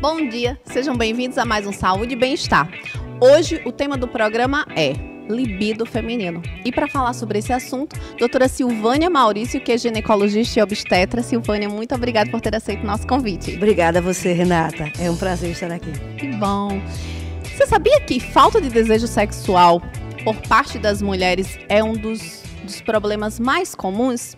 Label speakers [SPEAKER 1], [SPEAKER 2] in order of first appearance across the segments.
[SPEAKER 1] Bom dia, sejam bem-vindos a mais um Saúde e Bem-Estar. Hoje o tema do programa é libido feminino. E para falar sobre esse assunto, doutora Silvânia Maurício, que é ginecologista e obstetra. Silvânia, muito obrigada por ter aceito o nosso convite.
[SPEAKER 2] Obrigada a você, Renata. É um prazer estar aqui.
[SPEAKER 1] Que bom. Você sabia que falta de desejo sexual por parte das mulheres é um dos problemas mais comuns?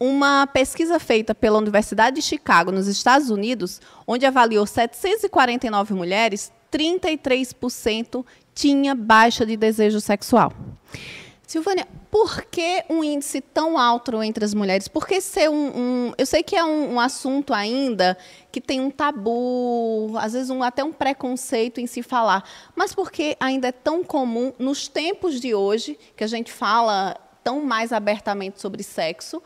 [SPEAKER 1] Uma pesquisa feita pela Universidade de Chicago, nos Estados Unidos, onde avaliou 749 mulheres, 33% tinha baixa de desejo sexual. Silvânia, por que um índice tão alto entre as mulheres? Por que ser eu sei que é um assunto ainda que tem um tabu, às vezes até um preconceito em se falar, mas por que ainda é tão comum nos tempos de hoje, que a gente fala tão mais abertamente sobre sexo,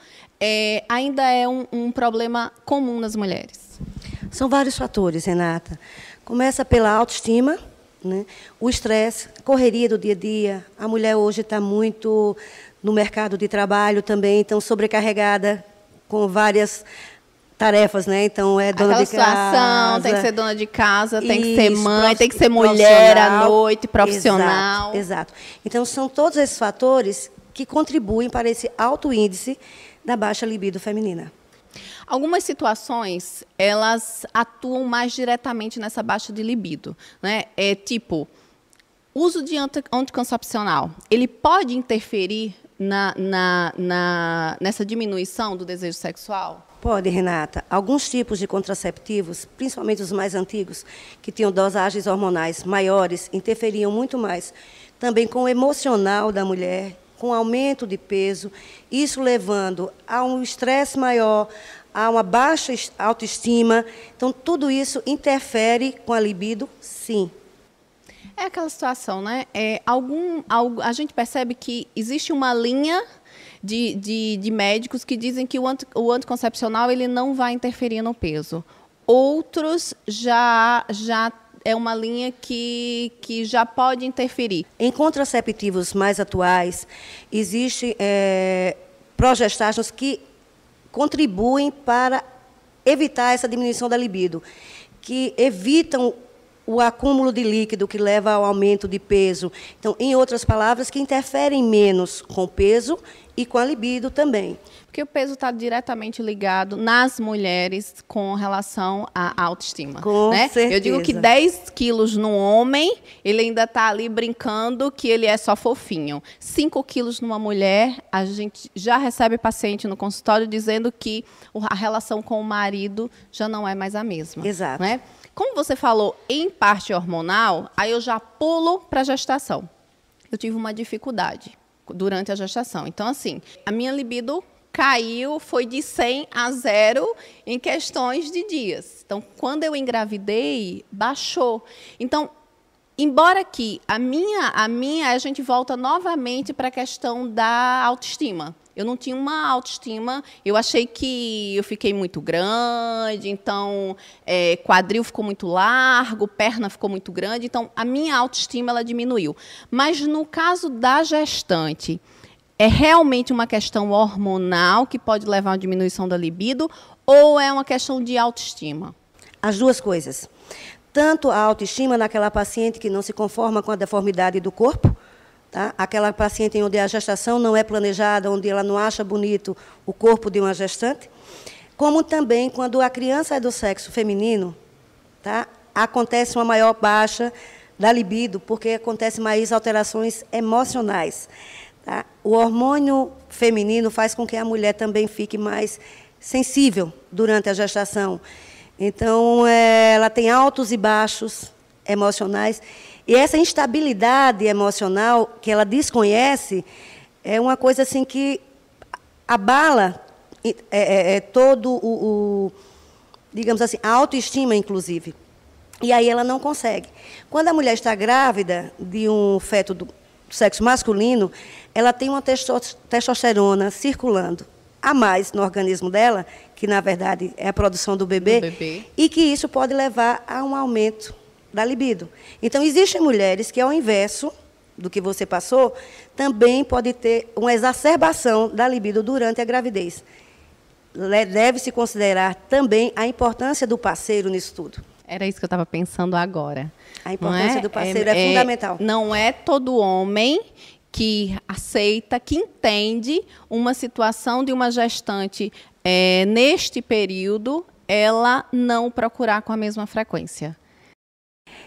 [SPEAKER 1] ainda é um problema comum nas mulheres?
[SPEAKER 2] São vários fatores, Renata. Começa pela autoestima, né? O estresse, a correria do dia a dia. A mulher hoje está muito no mercado de trabalho também, então sobrecarregada com várias tarefas, né? Então é dona de casa.
[SPEAKER 1] Tem que ser dona de casa, tem que ser mãe, tem que ser mulher à noite, profissional.
[SPEAKER 2] Exato. Então são todos esses fatores que contribuem para esse alto índice da baixa libido feminina.
[SPEAKER 1] Algumas situações, elas atuam mais diretamente nessa baixa de libido, né? Tipo, uso de anticoncepcional, ele pode interferir nessa diminuição do desejo sexual?
[SPEAKER 2] Pode, Renata. Alguns tipos de contraceptivos, principalmente os mais antigos, que tinham dosagens hormonais maiores, interferiam muito mais também com o emocional da mulher, com aumento de peso, isso levando a um estresse maior, a uma baixa autoestima. Então, tudo isso interfere com a libido, sim.
[SPEAKER 1] É aquela situação, né? A gente percebe que existe uma linha de médicos que dizem que o anticoncepcional ele não vai interferir no peso. Outros já é uma linha que já pode interferir.
[SPEAKER 2] Em contraceptivos mais atuais, existem progestágenos que contribuem para evitar essa diminuição da libido, que evitam o acúmulo de líquido que leva ao aumento de peso. Então, em outras palavras, que interferem menos com o peso e com a libido também.
[SPEAKER 1] Porque o peso está diretamente ligado nas mulheres com relação à autoestima.
[SPEAKER 2] Com certeza.
[SPEAKER 1] Eu digo que 10 quilos no homem, ele ainda está ali brincando que ele é só fofinho. 5 quilos numa mulher, a gente já recebe paciente no consultório dizendo que a relação com o marido já não é mais a mesma.
[SPEAKER 2] Exato.
[SPEAKER 1] Né? Como você falou em parte hormonal, aí eu já pulo para a gestação. Eu tive uma dificuldade durante a gestação. Então, assim, a minha libido caiu, foi de 100 a 0 em questões de dias. Então, quando eu engravidei, baixou. Então, embora que a gente volta novamente para a questão da autoestima. Eu não tinha uma autoestima, eu achei que eu fiquei muito grande, então quadril ficou muito largo, perna ficou muito grande, então a minha autoestima ela diminuiu. Mas no caso da gestante, é realmente uma questão hormonal que pode levar a uma diminuição da libido ou é uma questão de autoestima?
[SPEAKER 2] As duas coisas. Tanto a autoestima naquela paciente que não se conforma com a deformidade do corpo, tá? Aquela paciente onde a gestação não é planejada, onde ela não acha bonito o corpo de uma gestante, como também quando a criança é do sexo feminino, tá? Acontece uma maior baixa da libido, porque acontecem mais alterações emocionais. Tá? O hormônio feminino faz com que a mulher também fique mais sensível durante a gestação. Então, ela tem altos e baixos emocionais. E essa instabilidade emocional que ela desconhece é uma coisa assim que abala todo digamos assim, a autoestima, inclusive. E aí ela não consegue. Quando a mulher está grávida de um feto do sexo masculino, ela tem uma testosterona circulando a mais no organismo dela, que, na verdade, é a produção do bebê, e que isso pode levar a um aumento da libido. Então, existem mulheres que, ao inverso do que você passou, também pode ter uma exacerbação da libido durante a gravidez. Deve-se considerar também a importância do parceiro nisso tudo.
[SPEAKER 1] Era isso que eu estava pensando agora.
[SPEAKER 2] A importância do parceiro é fundamental.
[SPEAKER 1] Não é todo homem que aceita, que entende uma situação de uma gestante neste período, ela não procurar com a mesma frequência.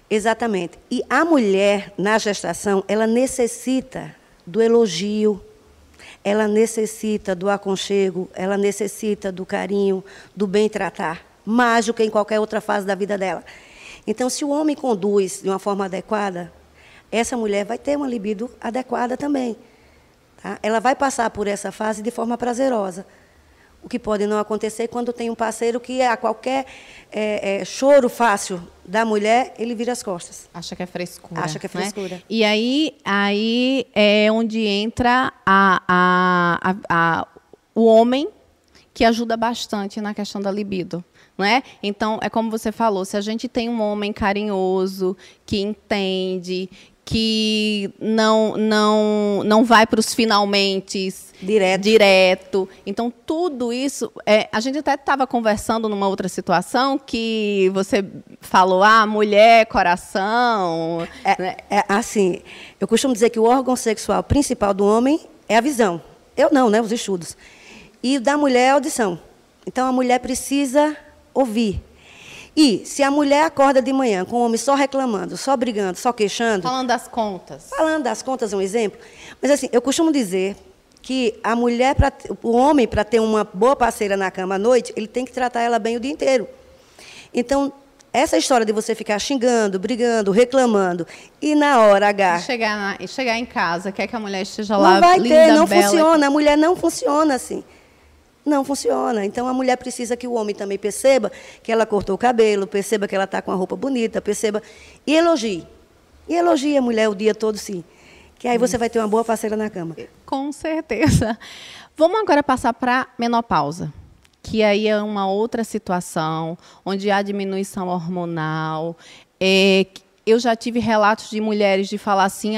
[SPEAKER 2] Exatamente. E a mulher, na gestação, ela necessita do elogio, ela necessita do aconchego, ela necessita do carinho, do bem-tratar, mais do que em qualquer outra fase da vida dela. Então, se o homem conduz de uma forma adequada, essa mulher vai ter uma libido adequada também. Tá? Ela vai passar por essa fase de forma prazerosa. O que pode não acontecer quando tem um parceiro que, a qualquer choro fácil da mulher, ele vira as costas.
[SPEAKER 1] Acha que é frescura.
[SPEAKER 2] Acha que é frescura.
[SPEAKER 1] Né? E aí é onde entra o homem, que ajuda bastante na questão da libido. Né? Então, é como você falou, se a gente tem um homem carinhoso, que entende, que não vai para os finalmente direto. Então, tudo isso... a gente até estava conversando numa outra situação que você falou, mulher, coração...
[SPEAKER 2] Assim, eu costumo dizer que o órgão sexual principal do homem é a visão. Eu não, né? Os estudos. E da mulher é a audição. Então, a mulher precisa ouvir. E se a mulher acorda de manhã com o homem só reclamando, só brigando, só queixando...
[SPEAKER 1] Falando das contas.
[SPEAKER 2] Falando das contas é um exemplo. Mas, assim, eu costumo dizer que a mulher, o homem, para ter uma boa parceira na cama à noite, ele tem que tratar ela bem o dia inteiro. Então, essa história de você ficar xingando, brigando, reclamando, e na hora H...
[SPEAKER 1] Chegar em casa, quer que a mulher esteja
[SPEAKER 2] não
[SPEAKER 1] lá,
[SPEAKER 2] vai
[SPEAKER 1] linda,
[SPEAKER 2] ter, não
[SPEAKER 1] bela.
[SPEAKER 2] funciona. A mulher não funciona assim. Não funciona. Então, a mulher precisa que o homem também perceba que ela cortou o cabelo, perceba que ela está com a roupa bonita, perceba... E elogie. E elogie a mulher o dia todo, sim. Que aí você vai ter uma boa parceira na cama.
[SPEAKER 1] Com certeza. Vamos agora passar para a menopausa, que aí é uma outra situação, onde há diminuição hormonal. Eu já tive relatos de mulheres de falar assim,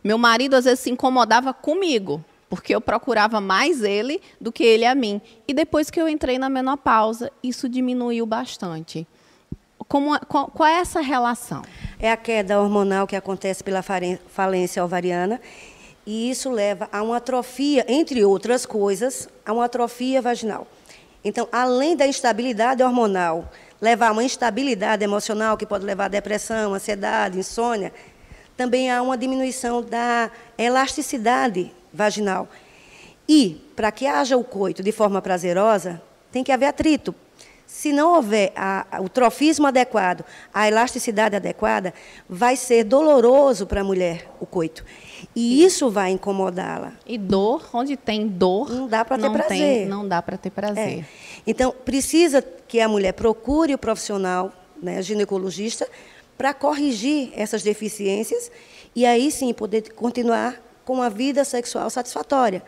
[SPEAKER 1] meu marido às vezes se incomodava comigo, porque eu procurava mais ele do que ele a mim. E depois que eu entrei na menopausa, isso diminuiu bastante. Qual é essa relação?
[SPEAKER 2] É a queda hormonal que acontece pela falência ovariana, e isso leva a uma atrofia, entre outras coisas, a uma atrofia vaginal. Então, além da instabilidade hormonal, levar a uma instabilidade emocional, que pode levar a depressão, ansiedade, insônia, também há uma diminuição da elasticidade vaginal. E, para que haja o coito de forma prazerosa, tem que haver atrito. Se não houver o trofismo adequado, a elasticidade adequada, vai ser doloroso para a mulher o coito. E isso vai incomodá-la.
[SPEAKER 1] E dor, onde tem dor,
[SPEAKER 2] não dá para ter prazer.
[SPEAKER 1] Não dá para ter prazer.
[SPEAKER 2] Então, precisa que a mulher procure o profissional, né, ginecologista, para corrigir essas deficiências e aí sim poder continuar com uma vida sexual satisfatória.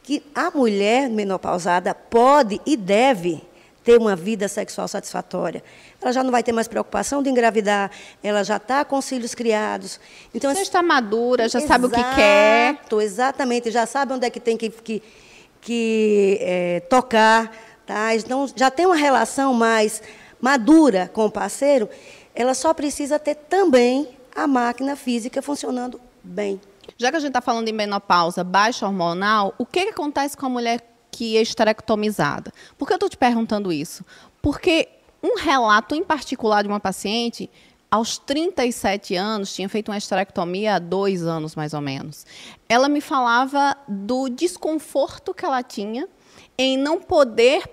[SPEAKER 2] Que a mulher menopausada pode e deve ter uma vida sexual satisfatória. Ela já não vai ter mais preocupação de engravidar, ela já está com os filhos criados. Então,
[SPEAKER 1] já está madura, já sabe o que quer.
[SPEAKER 2] Exatamente, já sabe onde é que tem que tocar. Tá? Então, já tem uma relação mais madura com o parceiro, ela só precisa ter também a máquina física funcionando bem.
[SPEAKER 1] Já que a gente está falando em menopausa, baixa hormonal, o que acontece com a mulher que é esterectomizada? Por que eu estou te perguntando isso? Porque um relato em particular de uma paciente, aos 37 anos, tinha feito uma esterectomia há 2 anos, mais ou menos. Ela me falava do desconforto que ela tinha em não poder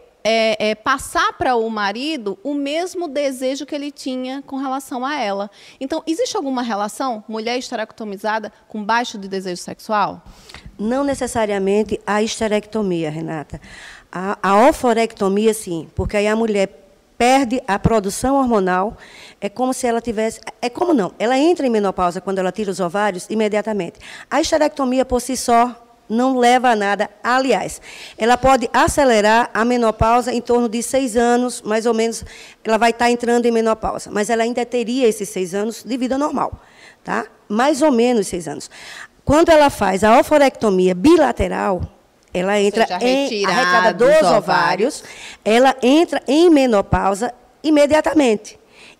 [SPEAKER 1] passar para o marido o mesmo desejo que ele tinha com relação a ela. Então, existe alguma relação, mulher esterectomizada, com baixo de desejo sexual?
[SPEAKER 2] Não necessariamente a esterectomia, Renata. A oforectomia, sim, porque aí a mulher perde a produção hormonal, é como se ela tivesse... como não? Ela entra em menopausa quando ela tira os ovários imediatamente. A esterectomia, por si só, não leva a nada. Aliás, ela pode acelerar a menopausa em torno de 6 anos, mais ou menos, ela vai estar entrando em menopausa, mas ela ainda teria esses 6 anos de vida normal, tá? Mais ou menos 6 anos. Quando ela faz a oforectomia bilateral, ela entra em a retirada dos ovários, ela entra em menopausa imediatamente.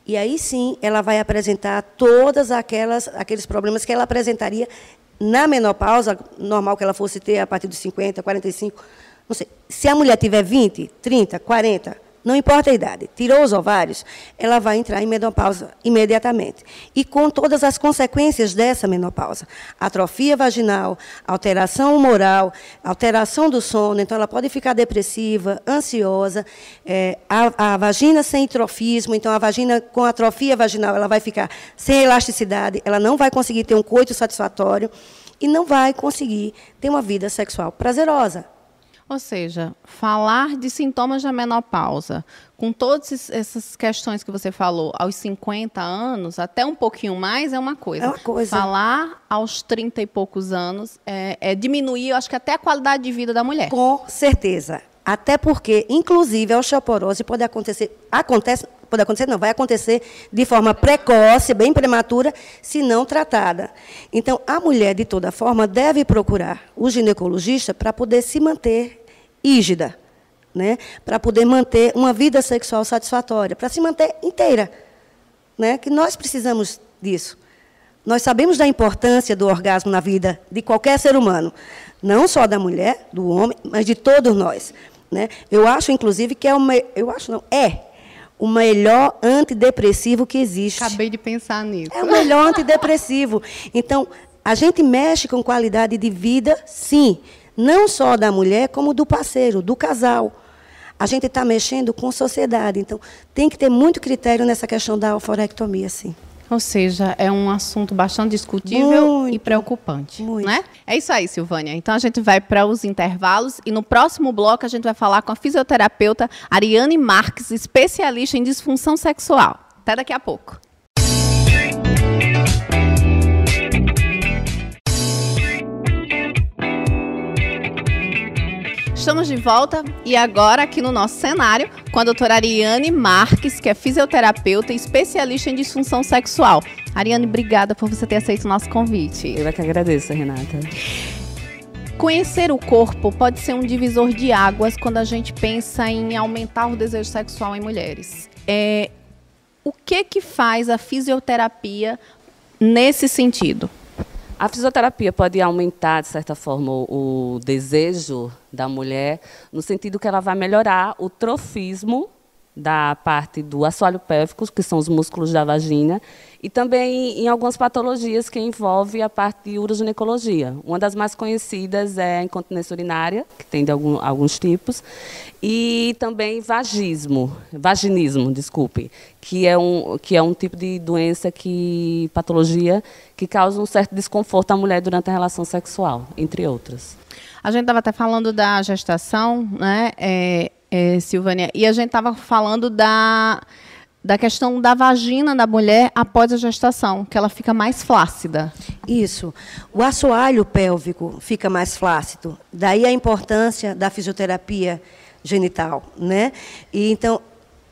[SPEAKER 2] E aí sim, ela vai apresentar todas aqueles problemas que ela apresentaria na menopausa, normal que ela fosse ter a partir dos 50, 45, não sei. Se a mulher tiver 20, 30, 40, não importa a idade, tirou os ovários, ela vai entrar em menopausa imediatamente. E com todas as consequências dessa menopausa. Atrofia vaginal, alteração humoral, alteração do sono, então ela pode ficar depressiva, ansiosa, a vagina sem hitrofismo, então a vagina com atrofia vaginal, ela vai ficar sem elasticidade, ela não vai conseguir ter um coito satisfatório e não vai conseguir ter uma vida sexual prazerosa.
[SPEAKER 1] Ou seja, falar de sintomas da menopausa, com todas essas questões que você falou, aos 50 anos, até um pouquinho mais, é uma coisa.
[SPEAKER 2] É uma coisa.
[SPEAKER 1] Falar aos 30 e poucos anos é diminuir, eu acho que até a qualidade de vida da mulher.
[SPEAKER 2] Com certeza. Até porque, inclusive, a osteoporose pode acontecer, vai acontecer de forma precoce, bem prematura, se não tratada. Então, a mulher, de toda forma, deve procurar o ginecologista para poder se manter rígida, né? Para poder manter uma vida sexual satisfatória, para se manter inteira, né? Que nós precisamos disso. Nós sabemos da importância do orgasmo na vida de qualquer ser humano, não só da mulher, do homem, mas de todos nós, né? Eu acho, inclusive, que é o melhor antidepressivo que existe.
[SPEAKER 1] Acabei de pensar nisso.
[SPEAKER 2] É o melhor antidepressivo. Então, a gente mexe com qualidade de vida, sim, não só da mulher, como do parceiro, do casal. A gente está mexendo com sociedade. Então, tem que ter muito critério nessa questão da oforectomia, sim.
[SPEAKER 1] Ou seja, é um assunto bastante discutível e preocupante,
[SPEAKER 2] muito.
[SPEAKER 1] Né? É isso aí, Silvânia. Então, a gente vai para os intervalos e no próximo bloco a gente vai falar com a fisioterapeuta Ariane Marques, especialista em disfunção sexual. Até daqui a pouco. Estamos de volta e agora aqui no nosso cenário com a doutora Ariane Marques, que é fisioterapeuta e especialista em disfunção sexual. Ariane, obrigada por você ter aceito o nosso convite.
[SPEAKER 3] Eu é que agradeço, Renata.
[SPEAKER 1] Conhecer o corpo pode ser um divisor de águas quando a gente pensa em aumentar o desejo sexual em mulheres. O que faz a fisioterapia nesse sentido?
[SPEAKER 3] A fisioterapia pode aumentar, de certa forma, o desejo da mulher, no sentido que ela vai melhorar o trofismo da parte do assoalho pélvico, que são os músculos da vagina, e também em algumas patologias que envolvem a parte de uroginecologia. Uma das mais conhecidas é a incontinência urinária, que tem de alguns tipos, e também vaginismo, que é um tipo de doença, patologia, que causa um certo desconforto à mulher durante a relação sexual, entre outras.
[SPEAKER 1] A gente estava até falando da gestação, né, Silvânia, e a gente estava falando da questão da vagina da mulher após a gestação, que ela fica mais flácida.
[SPEAKER 2] Isso. O assoalho pélvico fica mais flácido. Daí a importância da fisioterapia genital, né? E então,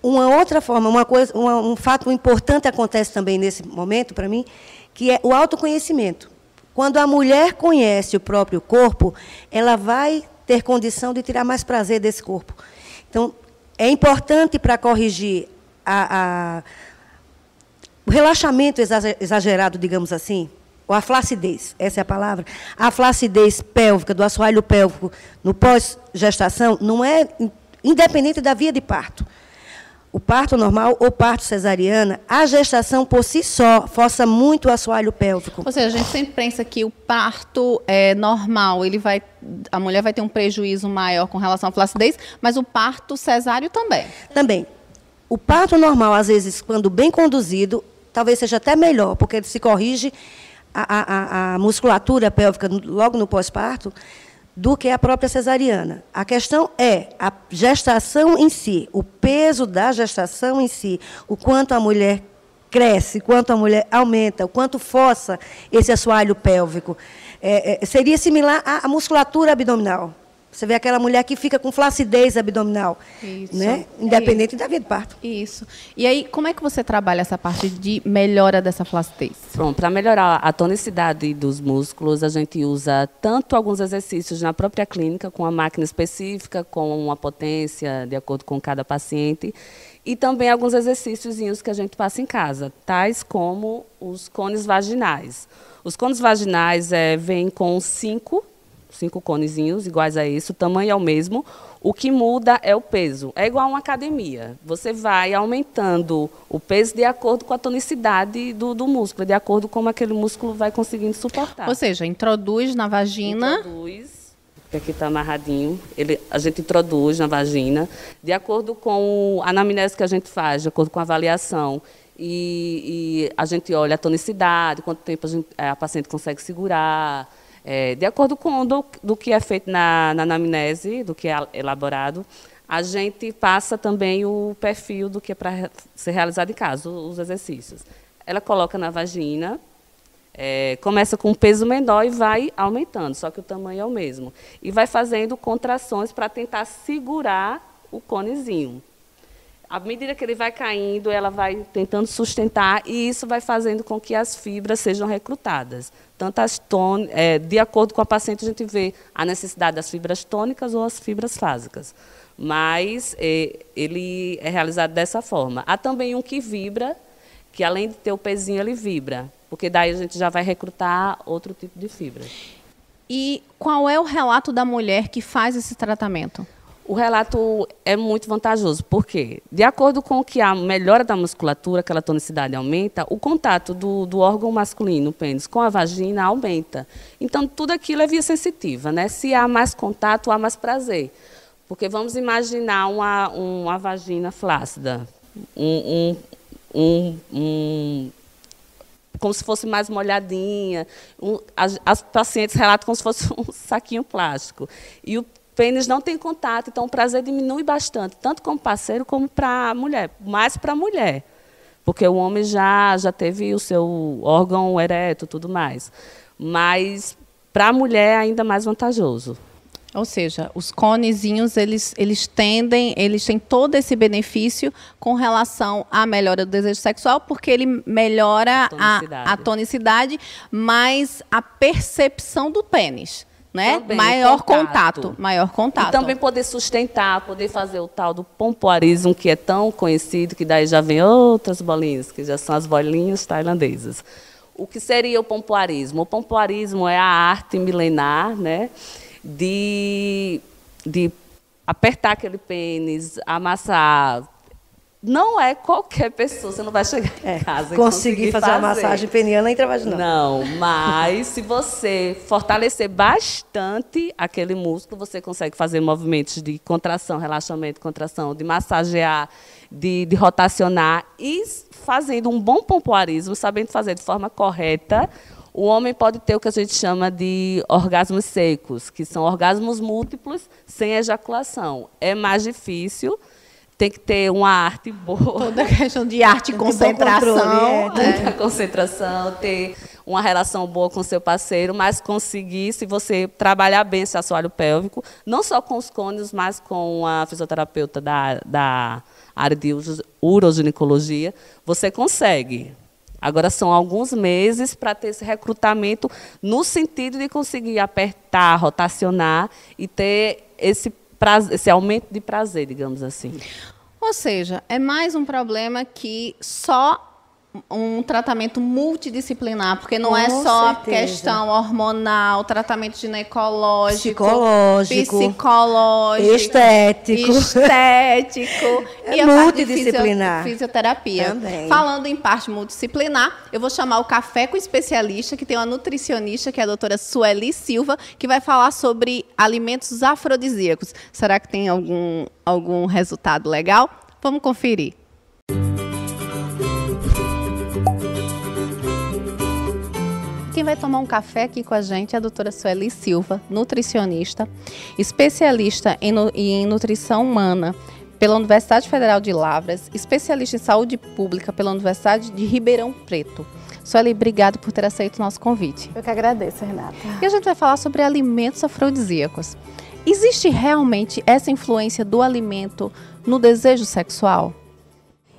[SPEAKER 2] uma outra forma, um fato importante acontece também nesse momento para mim, que é o autoconhecimento. Quando a mulher conhece o próprio corpo, ela vai ter condição de tirar mais prazer desse corpo. Então, é importante para corrigir o relaxamento exagerado, digamos assim, ou a flacidez, essa é a palavra. A flacidez pélvica, do assoalho pélvico no pós-gestação, não é independente da via de parto. O parto normal ou parto cesariana, a gestação por si só força muito o assoalho pélvico.
[SPEAKER 1] Ou seja, a gente sempre pensa que o parto normal, a mulher vai ter um prejuízo maior com relação à flacidez, mas o parto cesáreo também.
[SPEAKER 2] Também. O parto normal, às vezes, quando bem conduzido, talvez seja até melhor, porque ele se corrige a musculatura pélvica logo no pós-parto, do que a própria cesariana. A questão é a gestação em si, o peso da gestação em si, o quanto a mulher cresce, quanto a mulher aumenta, o quanto força esse assoalho pélvico. Seria similar à musculatura abdominal. Você vê aquela mulher que fica com flacidez abdominal,
[SPEAKER 1] isso,
[SPEAKER 2] né? Independente da via de parto.
[SPEAKER 1] Isso. E aí, como é que você trabalha essa parte de melhora dessa flacidez?
[SPEAKER 3] Bom, para melhorar a tonicidade dos músculos, a gente usa tanto alguns exercícios na própria clínica, com a máquina específica, com uma potência de acordo com cada paciente, E também alguns exercícios que a gente passa em casa, tais como os cones vaginais. Os cones vaginais vêm com cinco conezinhos iguais a esse, o tamanho é o mesmo. O que muda é o peso. É igual a uma academia. Você vai aumentando o peso de acordo com a tonicidade do músculo, de acordo com como aquele músculo vai conseguindo suportar.
[SPEAKER 1] Ou seja, introduz na vagina.
[SPEAKER 3] Introduz, que aqui está amarradinho. A gente introduz na vagina, de acordo com a anamnese que a gente faz, de acordo com a avaliação. E a gente olha a tonicidade, quanto tempo a paciente consegue segurar. De acordo com do que é feito na anamnese, do que é elaborado, a gente passa também o perfil do que é para ser realizado em casa, os exercícios. Ela coloca na vagina, começa com um peso menor e vai aumentando, só que o tamanho é o mesmo. E vai fazendo contrações para tentar segurar o conezinho. À medida que ele vai caindo, ela vai tentando sustentar e isso vai fazendo com que as fibras sejam recrutadas. Tanto de acordo com a paciente, a gente vê a necessidade das fibras tônicas ou as fibras fásicas. Mas ele é realizado dessa forma. Há também um que vibra, que além de ter o pezinho, ele vibra, porque daí a gente já vai recrutar outro tipo de fibra.
[SPEAKER 1] E qual é o relato da mulher que faz esse tratamento?
[SPEAKER 3] O relato é muito vantajoso, porque, de acordo com que a melhora da musculatura, aquela tonicidade aumenta, o contato do órgão masculino, o pênis, com a vagina aumenta. Então, tudo aquilo é via sensitiva, né? Se há mais contato, há mais prazer. Porque vamos imaginar uma vagina flácida, como se fosse mais molhadinha. As pacientes relatam como se fosse um saquinho plástico. E o pênis não tem contato, então o prazer diminui bastante, tanto como parceiro como para a mulher, mais para a mulher, porque o homem já teve o seu órgão ereto, tudo mais. Mas para a mulher é ainda mais vantajoso.
[SPEAKER 1] Ou seja, os conezinhos, eles têm todo esse benefício com relação à melhora do desejo sexual, porque ele melhora a tonicidade, mas a percepção do pênis. Né?
[SPEAKER 3] Também,
[SPEAKER 1] maior contato.
[SPEAKER 3] E também poder sustentar, poder fazer o tal do pompoarismo, que é tão conhecido, que daí já vem outras bolinhas, que já são as bolinhas tailandesas. O que seria o pompoarismo? O pompoarismo é a arte milenar, né, de apertar aquele pênis, amassar. Não é qualquer pessoa, você não vai chegar em casa e
[SPEAKER 2] conseguir fazer a massagem peniana intravaginal.
[SPEAKER 3] Não, mas se você fortalecer bastante aquele músculo, você consegue fazer movimentos de contração, relaxamento, contração, de massagear, de rotacionar e fazendo um bom pompoarismo, sabendo fazer de forma correta, o homem pode ter o que a gente chama de orgasmos secos, que são orgasmos múltiplos sem ejaculação. É mais difícil. Tem que ter uma arte boa.
[SPEAKER 1] Toda a questão de arte e concentração.
[SPEAKER 3] Muita concentração, ter uma relação boa com o seu parceiro, mas conseguir, se você trabalhar bem esse assoalho pélvico, não só com os cônios, mas com a fisioterapeuta da área de uroginecologia, você consegue. Agora, são alguns meses para ter esse recrutamento no sentido de conseguir apertar, rotacionar e ter esse aumento de prazer, digamos assim.
[SPEAKER 1] Ou seja, é mais um problema que só um tratamento multidisciplinar, porque não é só a questão hormonal, tratamento ginecológico, psicológico,
[SPEAKER 2] estético
[SPEAKER 1] e
[SPEAKER 2] multidisciplinar.
[SPEAKER 1] Fisioterapia.
[SPEAKER 2] Também.
[SPEAKER 1] Falando em parte multidisciplinar, eu vou chamar o Café com Especialista, que tem uma nutricionista, que é a doutora Sueli Silva, que vai falar sobre alimentos afrodisíacos. Será que tem algum resultado legal? Vamos conferir. Quem vai tomar um café aqui com a gente é a doutora Sueli Silva, nutricionista, especialista em nutrição humana pela Universidade Federal de Lavras, especialista em saúde pública pela Universidade de Ribeirão Preto. Sueli, obrigada por ter aceito o nosso convite.
[SPEAKER 4] Eu que agradeço, Renata.
[SPEAKER 1] E a gente vai falar sobre alimentos afrodisíacos. Existe realmente essa influência do alimento no desejo sexual?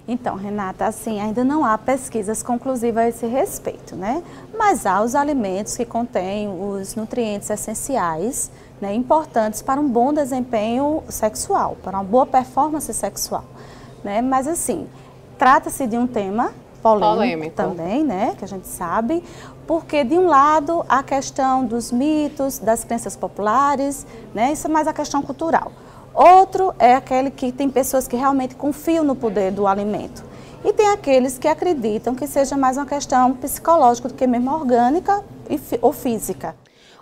[SPEAKER 4] Então, Renata, assim, ainda não há pesquisas conclusivas a esse respeito, né? Mas há os alimentos que contêm os nutrientes essenciais, né, importantes para um bom desempenho sexual, para uma boa performance sexual. né? Mas assim, trata-se de um tema polêmico também, né? Que a gente sabe, porque de um lado a questão dos mitos, das crenças populares, né? Isso é mais a questão cultural. Outro é aquele que tem pessoas que realmente confiam no poder do alimento. E tem aqueles que acreditam que seja mais uma questão psicológica do que mesmo orgânica ou física.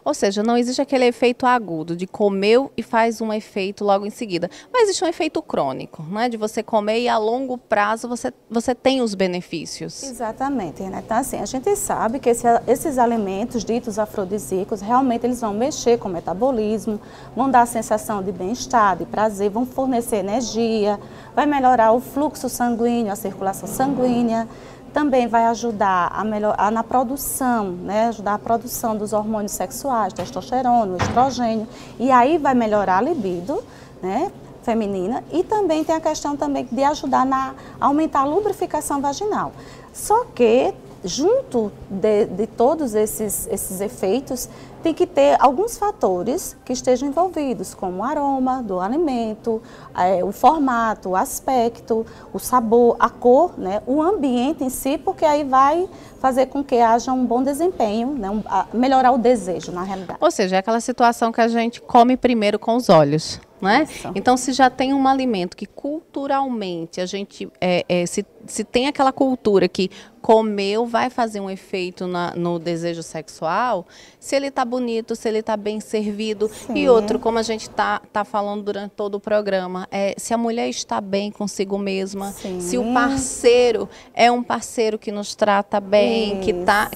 [SPEAKER 1] Ou seja, não existe aquele efeito agudo de comeu e faz um efeito logo em seguida. Mas existe um efeito crônico, né? De você comer e a longo prazo você tem os benefícios.
[SPEAKER 4] Exatamente, né? Então assim, a gente sabe que esses alimentos ditos afrodisíacos, realmente eles vão mexer com o metabolismo, vão dar a sensação de bem-estar, de prazer, vão fornecer energia, vai melhorar o fluxo sanguíneo, a circulação sanguínea. Também vai ajudar na produção, né? Ajudar a produção dos hormônios sexuais, testosterona, estrogênio, e aí vai melhorar a libido, né? Feminina, e também tem a questão também de ajudar a aumentar a lubrificação vaginal. Só que, junto de todos esses efeitos, tem que ter alguns fatores que estejam envolvidos, como o aroma do alimento, o formato, o aspecto, o sabor, a cor, né, o ambiente em si, porque aí vai fazer com que haja um bom desempenho, né, melhorar o desejo, na realidade.
[SPEAKER 1] Ou seja, é aquela situação que a gente come primeiro com os olhos, né? Então, se já tem um alimento que culturalmente a gente, se tem aquela cultura que comeu vai fazer um efeito no desejo sexual, se ele está bonito, se ele está bem servido. Sim. E outro, como a gente tá falando durante todo o programa, se a mulher está bem consigo mesma, sim, se o parceiro é um parceiro que nos trata bem, que tá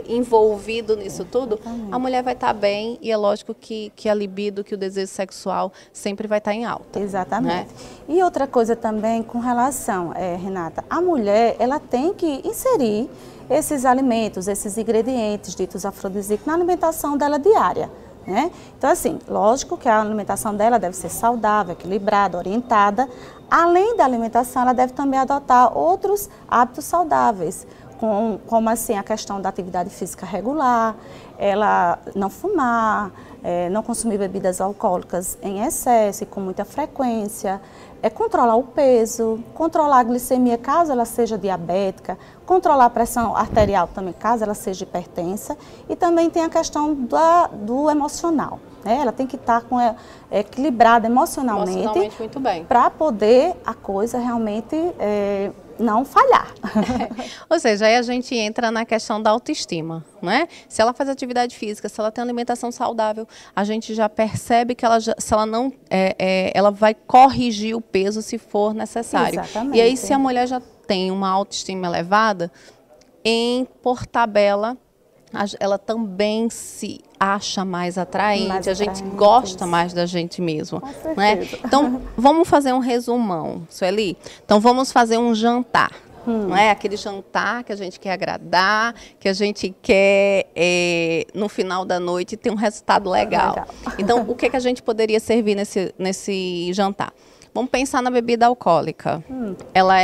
[SPEAKER 1] envolvido nisso tudo, a mulher vai estar bem e é lógico que a libido, que o desejo sexual sempre vai estar em alta.
[SPEAKER 4] Exatamente.
[SPEAKER 1] Né?
[SPEAKER 4] E outra coisa também com relação, Renata, a mulher, ela tem que inserir esses alimentos, esses ingredientes ditos afrodisíacos na alimentação dela diária, né? Então, assim, lógico que a alimentação dela deve ser saudável, equilibrada, orientada. Além da alimentação, ela deve também adotar outros hábitos saudáveis, como assim a questão da atividade física regular, ela não fumar, não consumir bebidas alcoólicas em excesso e com muita frequência, controlar o peso, controlar a glicemia caso ela seja diabética, controlar a pressão arterial também caso ela seja hipertensa, e também tem a questão do emocional. Ela tem que estar equilibrada emocionalmente
[SPEAKER 1] muito bem,
[SPEAKER 4] para poder a coisa realmente não falhar.
[SPEAKER 1] Ou seja, aí a gente entra na questão da autoestima, né? Se ela faz atividade física, se ela tem uma alimentação saudável, a gente já percebe que ela vai corrigir o peso se for necessário.
[SPEAKER 4] Exatamente.
[SPEAKER 1] E aí, se a mulher já tem uma autoestima elevada, por tabela, ela também se acha mais atraente, a gente gosta mais da gente mesmo, né? Então, vamos fazer um resumão, Sueli. Então, vamos fazer um jantar, não é? Aquele jantar que a gente quer agradar, que a gente quer, no final da noite, ter um resultado legal. Então, o que a gente poderia servir nesse jantar? Vamos pensar na bebida alcoólica. Ela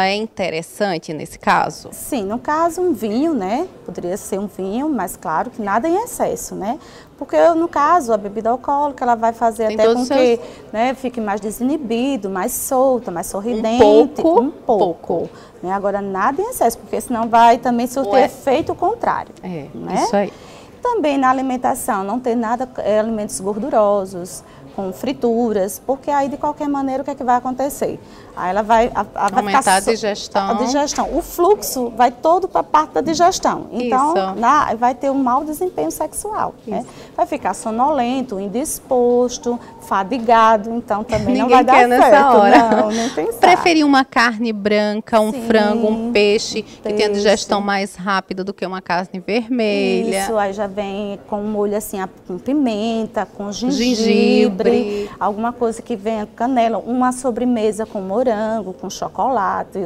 [SPEAKER 1] é interessante nesse caso?
[SPEAKER 4] Sim, no caso um vinho, né? Poderia ser um vinho, mas claro que nada em excesso, né? Porque no caso a bebida alcoólica ela vai fazer até com que, né, fique mais desinibido, mais solta, mais sorridente.
[SPEAKER 1] Um pouco.
[SPEAKER 4] Né? Agora nada em excesso, porque senão vai também surtir efeito contrário. Né?
[SPEAKER 1] Isso aí.
[SPEAKER 4] Também na alimentação, não ter nada, alimentos gordurosos, com frituras, porque aí de qualquer maneira o que é que vai acontecer? Aí ela vai
[SPEAKER 1] aumentar a digestão.
[SPEAKER 4] A digestão. O fluxo vai todo para a parte da digestão. Então, vai ter um mau desempenho sexual. Né? Vai ficar sonolento, indisposto, fadigado, então também não vai dar certo.
[SPEAKER 1] Nessa hora.
[SPEAKER 4] Não, nem pensar.
[SPEAKER 1] Preferir uma carne branca, um frango, um peixe, que tenha digestão mais rápida do que uma carne vermelha.
[SPEAKER 4] Isso, aí já vem com molho assim, com pimenta, com gengibre, alguma coisa que venha canela, uma sobremesa com morango, com chocolate,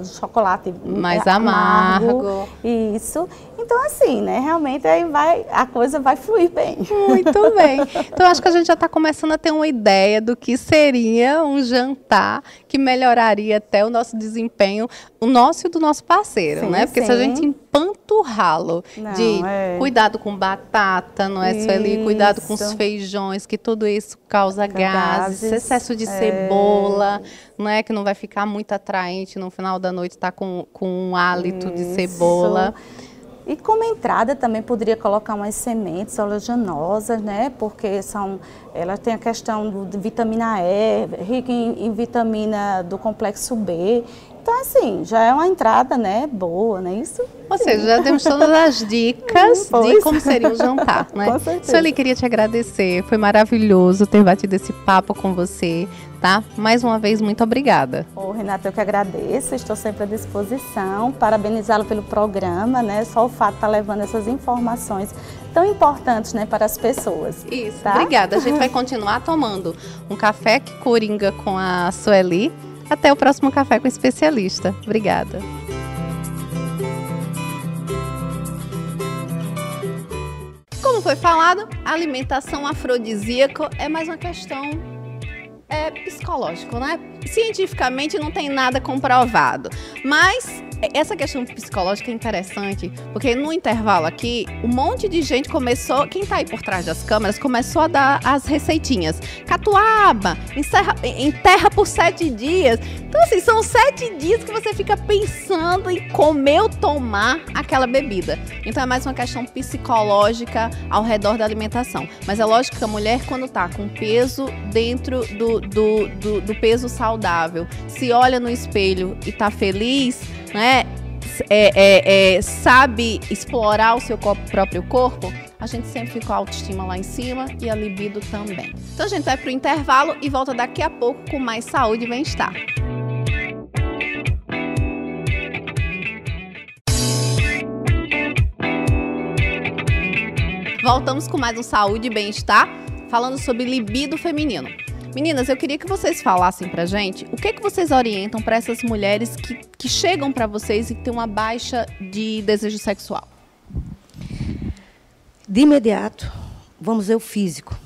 [SPEAKER 4] mais amargo. Isso. Então, assim, né, realmente aí a coisa vai fluir bem.
[SPEAKER 1] Muito bem. Então, acho que a gente já está começando a ter uma ideia do que seria um jantar que melhoraria até o nosso desempenho, o nosso e do nosso parceiro,
[SPEAKER 4] Sim,
[SPEAKER 1] né? Porque se a gente empanturrá-lo de cuidado com batata, não é, Sueli? Cuidado com os feijões, que tudo isso causa gases, excesso de cebola, não é? Que não vai ficar muito atraente no final da noite, tá com um hálito de cebola.
[SPEAKER 4] E como entrada também poderia colocar umas sementes oleaginosas, né? Porque elas têm a questão de vitamina E, rica em vitamina do complexo B. Então, assim, já é uma entrada, né, boa, não é isso?
[SPEAKER 1] Ou seja, já demos todas as dicas de como seria o jantar, né?
[SPEAKER 4] Com certeza.
[SPEAKER 1] Sueli, queria te agradecer, foi maravilhoso ter batido esse papo com você, tá? Mais uma vez, muito obrigada.
[SPEAKER 4] Renata, eu que agradeço, estou sempre à disposição, parabenizá-lo pelo programa, né? Só o fato de estar levando essas informações tão importantes, né, para as pessoas.
[SPEAKER 1] Isso,
[SPEAKER 4] tá?
[SPEAKER 1] Obrigada. A gente vai continuar tomando um café que coringa com a Sueli. Até o próximo Café com Especialista. Obrigada. Como foi falado, a alimentação afrodisíaca é mais uma questão psicológica, né? Cientificamente não tem nada comprovado, mas essa questão psicológica é interessante, porque no intervalo aqui, um monte de gente começou, quem tá aí por trás das câmeras, começou a dar as receitinhas. Catuaba, enterra por 7 dias. Então, assim, são 7 dias que você fica pensando em comer ou tomar aquela bebida. Então, é mais uma questão psicológica ao redor da alimentação. Mas é lógico que a mulher, quando tá com peso dentro do peso saudável, se olha no espelho e tá feliz, né? Sabe explorar o seu próprio corpo, a gente sempre fica com a autoestima lá em cima e a libido também. Então a gente vai pro intervalo e volta daqui a pouco com mais saúde e bem-estar. Voltamos com mais um Saúde e Bem-Estar, falando sobre libido feminino. Meninas, eu queria que vocês falassem pra gente o que vocês orientam para essas mulheres que chegam para vocês e que têm uma baixa de desejo sexual.
[SPEAKER 2] De imediato, vamos ver o físico,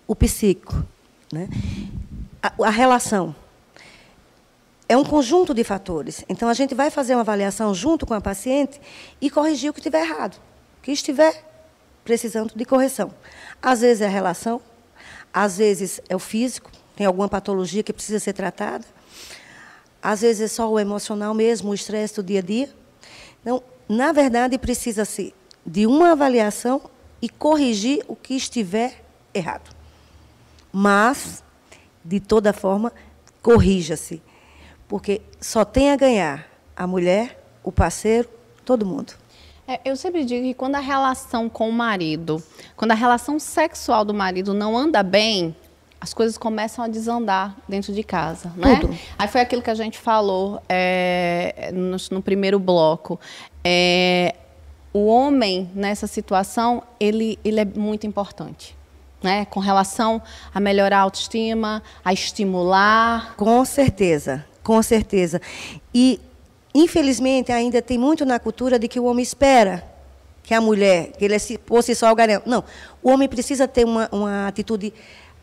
[SPEAKER 2] o psíquico, né? A relação. É um conjunto de fatores. Então, a gente vai fazer uma avaliação junto com a paciente e corrigir o que estiver errado, o que estiver precisando de correção. Às vezes é a relação, às vezes é o físico, tem alguma patologia que precisa ser tratada. Às vezes é só o emocional mesmo, o estresse do dia a dia. Então, na verdade, precisa-se de uma avaliação e corrigir o que estiver errado. Mas, de toda forma, corrija-se. Porque só tem a ganhar a mulher, o parceiro, todo mundo.
[SPEAKER 1] Eu sempre digo que quando a relação com o marido, quando a relação sexual do marido não anda bem, as coisas começam a desandar dentro de casa, né?
[SPEAKER 2] Tudo.
[SPEAKER 1] Aí foi aquilo que a gente falou no primeiro bloco. O homem, nessa situação, ele é muito importante, né? Com relação a melhorar a autoestima, a estimular.
[SPEAKER 2] Com certeza, com certeza. E infelizmente, ainda tem muito na cultura de que o homem espera que a mulher, que ele fosse só o garanhão. Não, o homem precisa ter uma atitude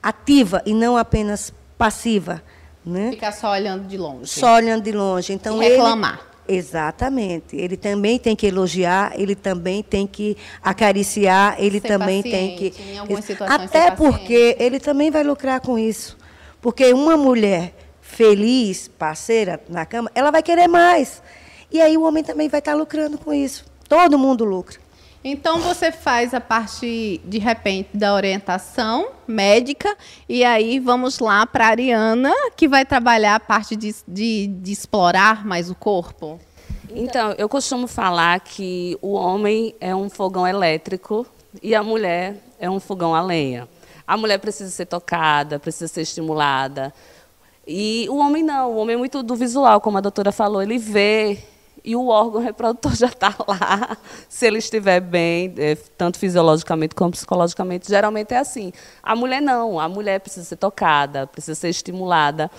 [SPEAKER 2] ativa e não apenas passiva. Né?
[SPEAKER 1] Ficar só olhando de longe.
[SPEAKER 2] Só olhando de longe. Então,
[SPEAKER 1] e reclamar.
[SPEAKER 2] Exatamente. Ele também tem que elogiar, ele também tem que acariciar, ele
[SPEAKER 1] ser
[SPEAKER 2] também
[SPEAKER 1] paciente,
[SPEAKER 2] tem que...
[SPEAKER 1] em algumas situações,
[SPEAKER 2] até
[SPEAKER 1] ser
[SPEAKER 2] porque ele também vai lucrar com isso. Porque uma mulher feliz, parceira na cama, ela vai querer mais. E aí o homem também vai estar lucrando com isso. Todo mundo lucra.
[SPEAKER 1] Então você faz a parte, de repente, da orientação médica, e aí vamos lá para a Ariana, que vai trabalhar a parte de explorar mais o corpo.
[SPEAKER 3] Então, eu costumo falar que o homem é um fogão elétrico e a mulher é um fogão a lenha. A mulher precisa ser tocada, precisa ser estimulada. E o homem não, o homem é muito do visual, como a doutora falou, ele vê e o órgão reprodutor já está lá, se ele estiver bem, tanto fisiologicamente como psicologicamente, geralmente é assim. A mulher não, a mulher precisa ser tocada, precisa ser estimulada,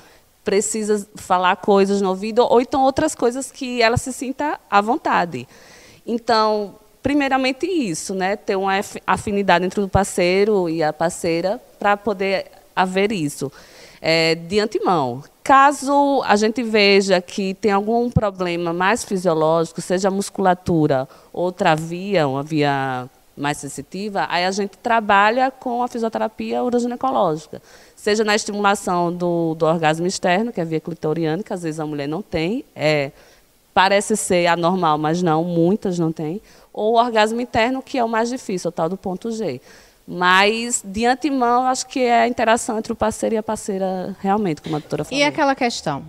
[SPEAKER 3] precisa falar coisas no ouvido, ou então outras coisas que ela se sinta à vontade. Então, primeiramente isso, né? Ter uma afinidade entre o parceiro e a parceira para poder haver isso. De antemão. Caso a gente veja que tem algum problema mais fisiológico, seja a musculatura, outra via, uma via mais sensitiva, aí a gente trabalha com a fisioterapia uroginecológica. Seja na estimulação do orgasmo externo, que é a via clitoriana, que às vezes a mulher não tem, parece ser anormal, mas não, muitas não têm, ou o orgasmo interno, que é o mais difícil, o tal do ponto G. Mas, de antemão, acho que é a interação entre o parceiro e a parceira, realmente, como a doutora falou.
[SPEAKER 1] E aquela questão,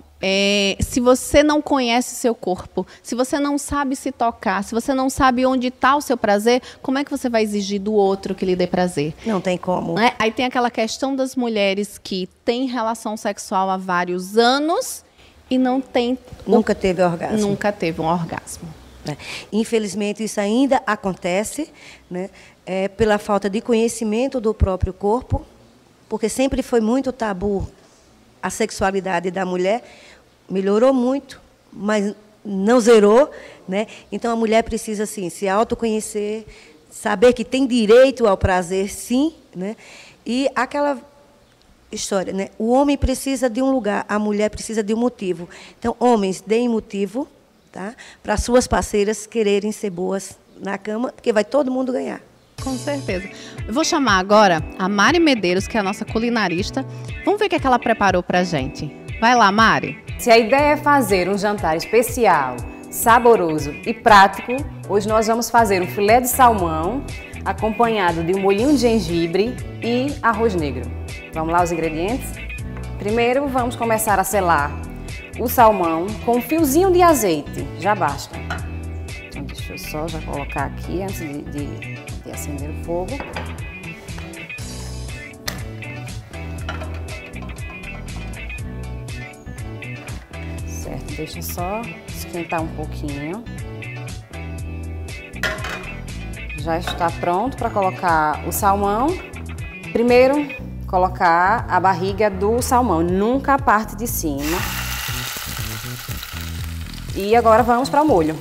[SPEAKER 1] se você não conhece seu corpo, se você não sabe se tocar, se você não sabe onde está o seu prazer, como é que você vai exigir do outro que lhe dê prazer?
[SPEAKER 2] Não tem como.
[SPEAKER 1] Aí tem aquela questão das mulheres que têm relação sexual há vários anos e não tem...
[SPEAKER 2] Nunca teve orgasmo.
[SPEAKER 1] Nunca teve um orgasmo.
[SPEAKER 2] Infelizmente, isso ainda acontece, né? Pela falta de conhecimento do próprio corpo, porque sempre foi muito tabu a sexualidade da mulher. Melhorou muito, mas não zerou, né? Então, a mulher precisa, assim, se autoconhecer, saber que tem direito ao prazer, sim, né? E aquela história, né? O homem precisa de um lugar, a mulher precisa de um motivo. Então, homens, deem motivo, tá? Para suas parceiras quererem ser boas na cama, porque vai todo mundo ganhar.
[SPEAKER 1] Com certeza. Eu vou chamar agora a Mari Medeiros, que é a nossa culinarista. Vamos ver o que ela preparou pra gente. Vai lá, Mari.
[SPEAKER 5] Se a ideia é fazer um jantar especial, saboroso e prático, hoje nós vamos fazer um filé de salmão acompanhado de um molhinho de gengibre e arroz negro. Vamos lá os ingredientes? Primeiro vamos começar a selar o salmão com um fiozinho de azeite, já basta. Então deixa eu só já colocar aqui antes de acender o fogo. Certo, deixa só esquentar um pouquinho. Já está pronto para colocar o salmão. Primeiro, colocar a barriga do salmão, nunca a parte de cima. E agora vamos para o molho.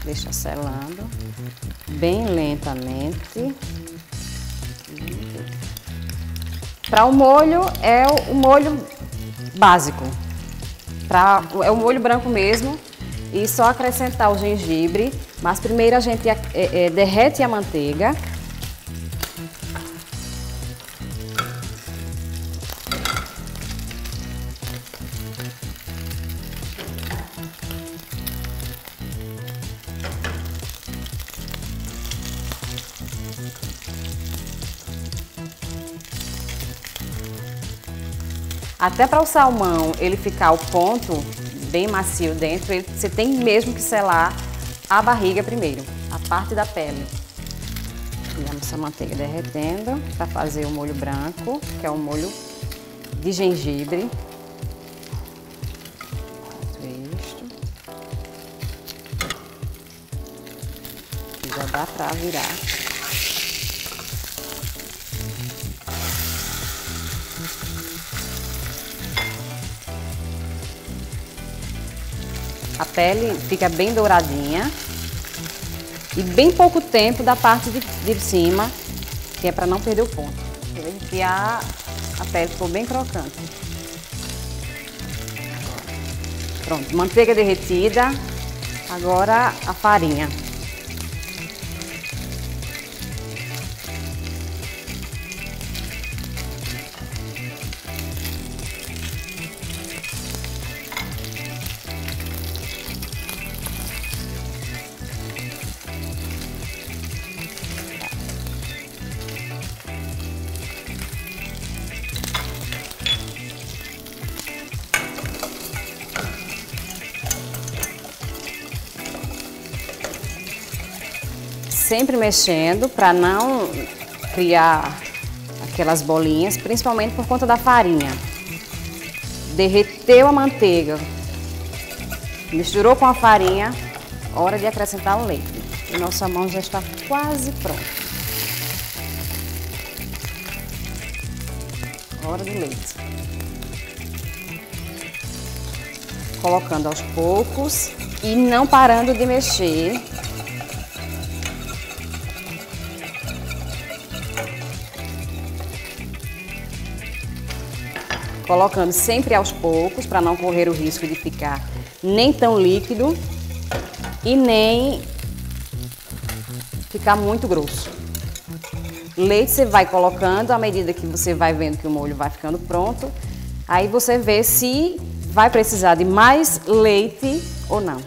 [SPEAKER 5] Deixa selando, bem lentamente. Para o molho, é o molho básico. É o molho branco mesmo. E só acrescentar o gengibre. Mas primeiro a gente derrete a manteiga. Até para o salmão ele ficar o ponto bem macio dentro, você tem mesmo que selar a barriga primeiro, a parte da pele. E a nossa manteiga derretendo para fazer o molho branco, que é um molho de gengibre. Isto. E já dá para virar. A pele fica bem douradinha e bem pouco tempo da parte de cima, que é para não perder o ponto. Você vê que a pele ficou bem crocante. Pronto, manteiga derretida, agora a farinha. Sempre mexendo para não criar aquelas bolinhas, principalmente por conta da farinha. Derreteu a manteiga, misturou com a farinha, hora de acrescentar o leite. E nosso salmão já está quase pronto. Hora do leite. Colocando aos poucos. E não parando de mexer. Colocando sempre aos poucos, para não correr o risco de ficar nem tão líquido e nem ficar muito grosso. Leite você vai colocando à medida que você vai vendo que o molho vai ficando pronto. Aí você vê se vai precisar de mais leite ou não.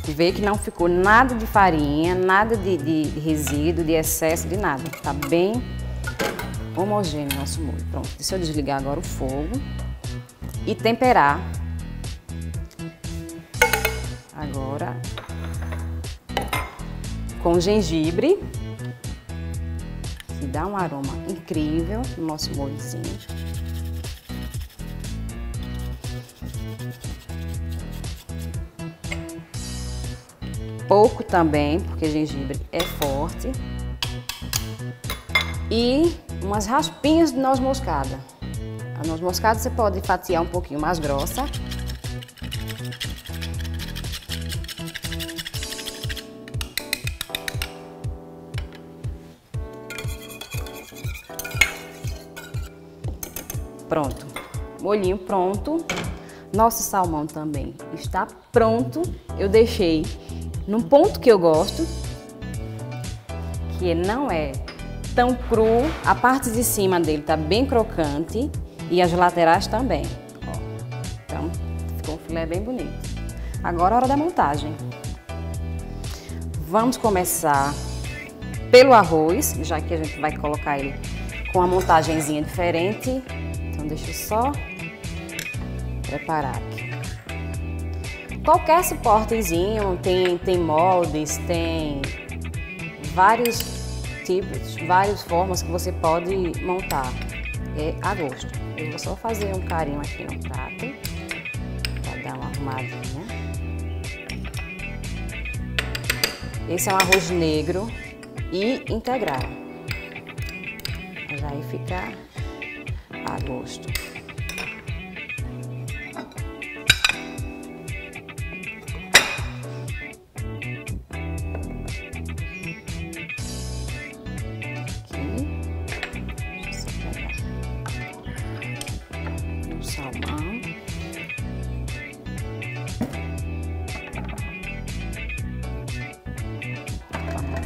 [SPEAKER 5] Vê que não ficou nada de farinha, nada de resíduo, de excesso, de nada. Tá bem homogêneo o nosso molho. Pronto, deixa eu desligar agora o fogo e temperar. Agora com gengibre, que dá um aroma incrível no nosso molhozinho. Pouco também, porque gengibre é forte. E umas raspinhas de noz moscada. A noz moscada você pode fatiar um pouquinho mais grossa. Pronto, molhinho pronto. Nosso salmão também está pronto. Eu deixei num ponto que eu gosto, que não é tão cru. A parte de cima dele tá bem crocante e as laterais também. Ó, então, ficou um filé bem bonito. Agora é a hora da montagem. Vamos começar pelo arroz, já que a gente vai colocar ele com uma montagenzinha diferente. Então, deixa eu só preparar aqui. Qualquer suportezinho, tem moldes, tem vários tipos, várias formas que você pode montar. É a gosto. Eu vou só fazer um carinho aqui no prato, para dar uma arrumadinha. Esse é um arroz negro e integral. Mas aí fica a gosto. Salmão.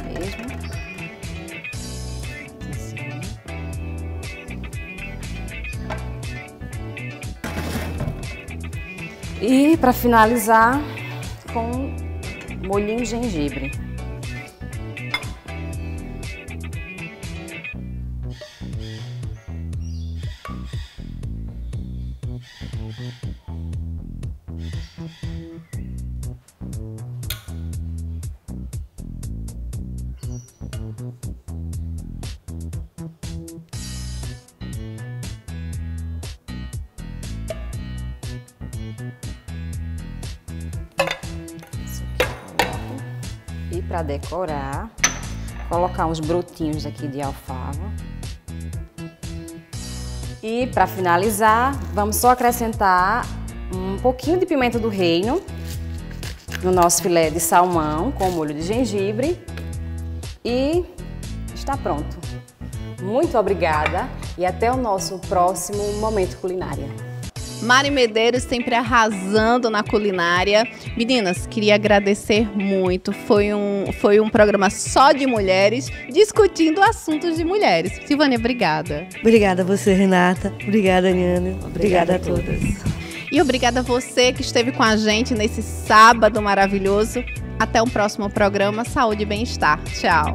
[SPEAKER 5] Mesmo. Assim. E para finalizar com molhinho de gengibre. E para decorar, colocar uns brotinhos aqui de alfava. E para finalizar, vamos só acrescentar um pouquinho de pimenta do reino no nosso filé de salmão com molho de gengibre. E está pronto. Muito obrigada e até o nosso próximo Momento Culinária.
[SPEAKER 1] Mari Medeiros sempre arrasando na culinária. Meninas, queria agradecer muito. Foi um programa só de mulheres, discutindo assuntos de mulheres. Silvânia, obrigada.
[SPEAKER 2] Obrigada a você, Renata. Obrigada, Aniane. Obrigada a todas.
[SPEAKER 1] E obrigada a você que esteve com a gente nesse sábado maravilhoso. Até o próximo programa Saúde e Bem-Estar. Tchau.